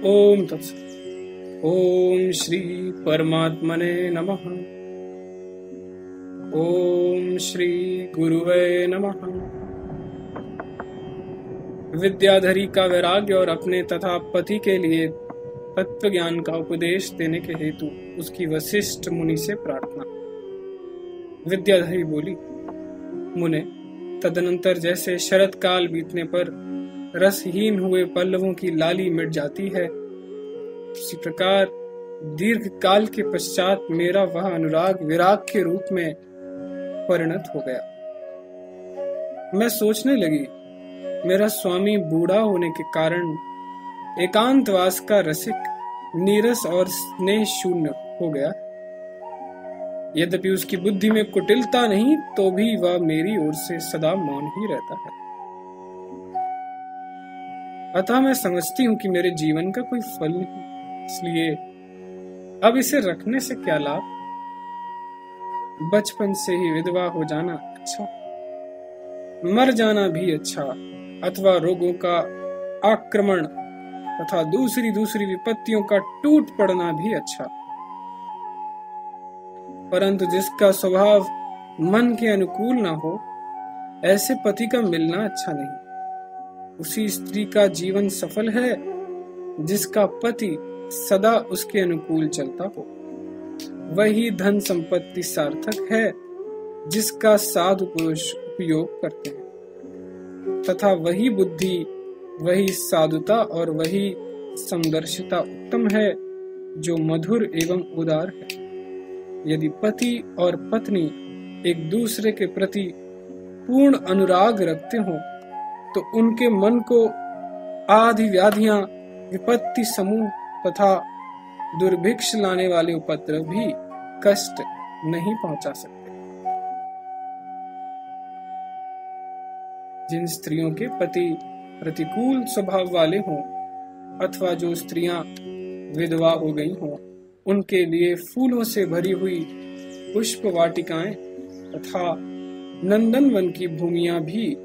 ओम तत्सत। ओम श्री परमात्मने नमः। ओम श्री गुरुवे नमः। विद्याधरी का वैराग्य और अपने तथा पति के लिए तत्व ज्ञान का उपदेश देने के हेतु उसकी वशिष्ठ मुनि से प्रार्थना। विद्याधरी बोली, मुने, तदनंतर जैसे शरद काल बीतने पर रसहीन हुए पल्लवों की लाली मिट जाती है, उसी प्रकार दीर्घ काल के पश्चात मेरा वह अनुराग विराग के रूप में परिणत हो गया। मैं सोचने लगी, मेरा स्वामी बूढ़ा होने के कारण एकांतवास का रसिक, नीरस और स्नेह शून्य हो गया। यद्यपि उसकी बुद्धि में कुटिलता नहीं, तो भी वह मेरी ओर से सदा मौन ही रहता है। अतः मैं समझती हूँ कि मेरे जीवन का कोई फल नहीं, इसलिए अब इसे रखने से क्या लाभ। बचपन से ही विधवा हो जाना अच्छा, मर जाना भी अच्छा, अथवा रोगों का आक्रमण तथा दूसरी विपत्तियों का टूट पड़ना भी अच्छा। परंतु जिसका स्वभाव मन के अनुकूल न हो, ऐसे पति का मिलना अच्छा नहीं। उसी स्त्री का जीवन सफल है जिसका पति सदा उसके अनुकूल चलता हो। वही धन संपत्ति सार्थक है जिसका साधु पुरुष उपयोग करते हैं, तथा वही बुद्धि, वही साधुता और वही समदर्शिता उत्तम है जो मधुर एवं उदार है। यदि पति और पत्नी एक दूसरे के प्रति पूर्ण अनुराग रखते हो, तो उनके मन को आदि व्याधियां, विपत्ति समूह तथा दुर्भिक्ष लाने वाले उपद्रव भी कष्ट नहीं पहुंचा सकते। जिन स्त्रियों के पति प्रतिकूल स्वभाव वाले हों, अथवा जो स्त्रियां विधवा हो गई हों, उनके लिए फूलों से भरी हुई पुष्प वाटिकाएं तथा नंदनवन की भूमियां भी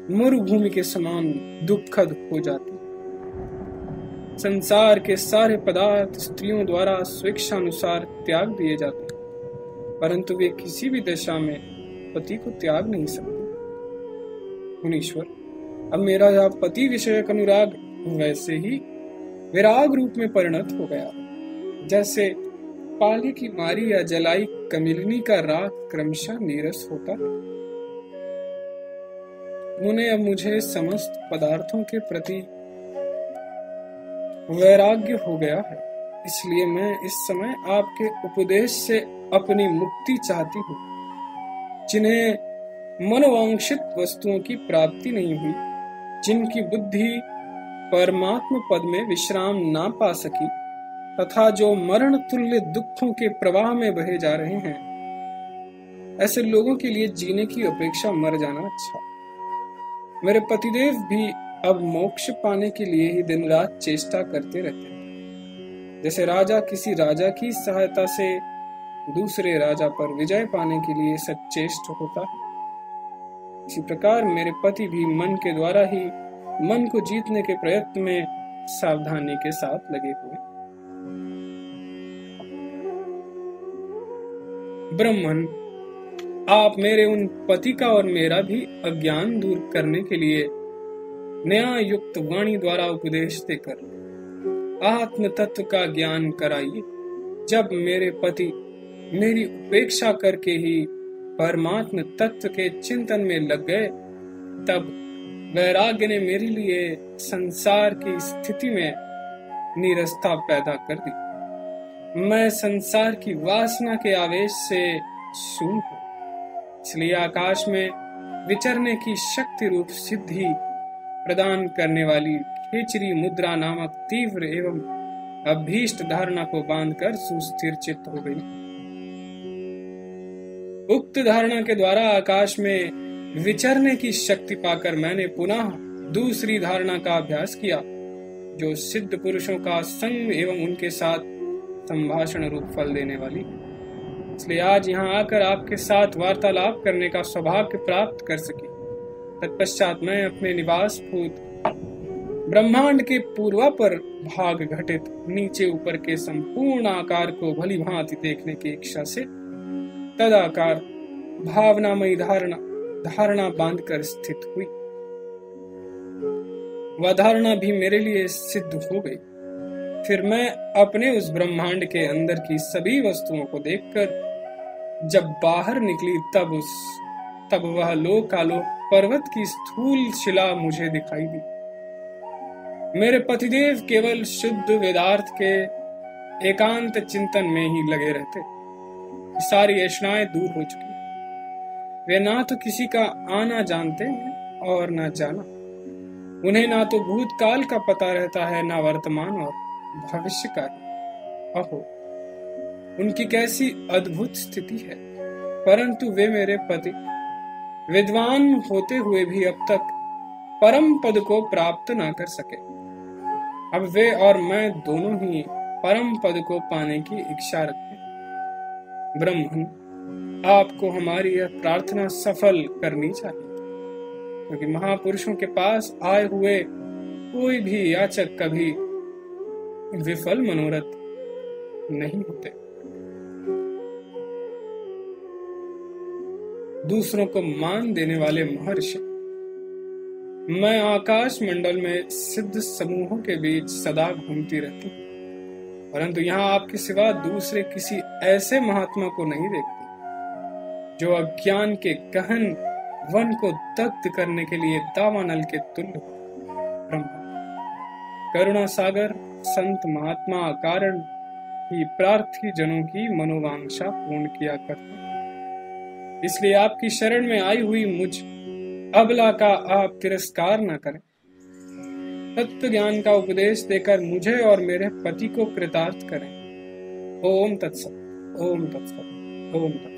मरुभूमि के समान दुखद हो जाती। संसार के सारे पदार्थ स्त्रियों द्वारा स्वेच्छानुसार त्याग दिए जाते, परंतु वे किसी भी दशा में पति को त्याग नहीं सकते। मुनीश्वर, अब मेरा यह पति विषयक अनुराग वैसे ही विराग रूप में परिणत हो गया, जैसे पाले की मारी या जलाई कमिलनी का राग क्रमशः नीरस होता है। मुने, अब मुझे समस्त पदार्थों के प्रति वैराग्य हो गया है, इसलिए मैं इस समय आपके उपदेश से अपनी मुक्ति चाहती हूँ। जिन्हें मनोवांछित वस्तुओं की प्राप्ति नहीं हुई, जिनकी बुद्धि परमात्म पद में विश्राम ना पा सकी, तथा जो मरण तुल्य दुखों के प्रवाह में बहे जा रहे हैं, ऐसे लोगों के लिए जीने की अपेक्षा मर जाना अच्छा। मेरे पतिदेव भी अब मोक्ष पाने के लिए ही दिन रात चेष्टा करते रहते हैं। जैसे राजा किसी राजा की सहायता से दूसरे राजा पर विजय पाने के लिए सचेष्ट होता है, इसी प्रकार मेरे पति भी मन के द्वारा ही मन को जीतने के प्रयत्न में सावधानी के साथ लगे हुए। ब्रह्मन, आप मेरे उन पति का और मेरा भी अज्ञान दूर करने के लिए न्याय युक्त वाणी द्वारा उपदेश देकर आत्म तत्व का ज्ञान कराइए। जब मेरे पति मेरी उपेक्षा करके ही परमात्म तत्व के चिंतन में लग गए, तब वैराग्य ने मेरे लिए संसार की स्थिति में नीरसता पैदा कर दी। मैं संसार की वासना के आवेश से शून्य हूं, इसलिए आकाश में विचरने की शक्ति रूप सिद्धि प्रदान करने वाली खेचरी मुद्रा नामक तीव्र एवं अभीष्ट धारणा को बांधकर सुस्थिर चित्त हो गई। उक्त धारणा के द्वारा आकाश में विचरने की शक्ति पाकर मैंने पुनः दूसरी धारणा का अभ्यास किया, जो सिद्ध पुरुषों का संग एवं उनके साथ संभाषण रूप फल देने वाली। इसलिए आज यहाँ आकर आपके साथ वार्तालाप करने का सौभाग्य प्राप्त कर सकी। तत्पश्चात मैं अपने निवास भूत ब्रह्मांड के पूर्वापर भाग घटित नीचे ऊपर के संपूर्ण आकार को भली भांति देखने की इच्छा से तदाकार भावनामयी धारणा बांधकर स्थित हुई। वह धारणा भी मेरे लिए सिद्ध हो गई। फिर मैं अपने उस ब्रह्मांड के अंदर की सभी वस्तुओं को देखकर जब बाहर निकली तब वह लोकालोक पर्वत की स्थूल शिला मुझे दिखाई दी। मेरे पतिदेव केवल शुद्ध वेदार्थ के एकांत चिंतन में ही लगे रहते। सारी ऐशनाएं दूर हो चुकी। वे ना तो किसी का आना जानते हैं और ना जाना। उन्हें ना तो भूतकाल का पता रहता है, ना वर्तमान और भविष्य का। अहो, उनकी कैसी अद्भुत स्थिति है। परंतु वे मेरे पति विद्वान होते हुए भी अब तक परम पद को प्राप्त ना कर सके। अब वे और मैं दोनों ही परम पद को पाने की इच्छा रखते हैं। ब्रह्मन, आपको हमारी यह प्रार्थना सफल करनी चाहिए, क्योंकि महापुरुषों के पास आए हुए कोई भी याचक कभी विफल मनोरथ नहीं होते। दूसरों को मान देने वाले महर्षि, मैं आकाश मंडल में सिद्ध समूहों के बीच सदा घूमती रहती हूँ, परंतु यहाँ आपके सिवा दूसरे किसी ऐसे महात्मा को नहीं देखती जो अज्ञान के गहन वन को दग्ध करने के लिए दावानल के तुल्य हो। ब्रह्मा, करुणा सागर संत महात्मा कारण ही प्रार्थी जनों की मनोवांछा पूर्ण किया करते। इसलिए आपकी शरण में आई हुई मुझ अबला का आप तिरस्कार न करें। तत्व ज्ञान का उपदेश देकर मुझे और मेरे पति को कृतार्थ करें। ओम तत्सत, ओम तत्सत, ओम तत्सत।